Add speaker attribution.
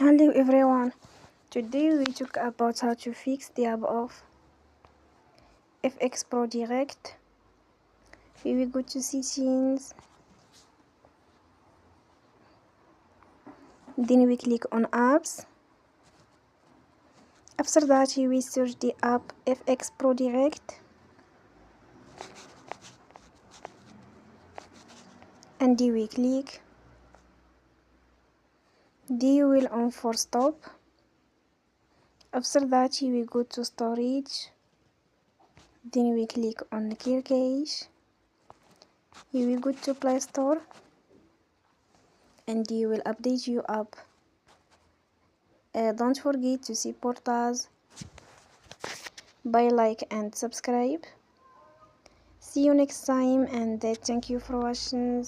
Speaker 1: Hello everyone, today we talk about how to fix the app of FxPro Direct. We will go to settings, then we click on apps. After that we search the app FxPro Direct and we click. Then we will on for stop. After that we go to storage, then we click on clear cache. You will go to Play Store and you will update your app. Don't forget to support us by like and subscribe. See you next time and thank you for watching.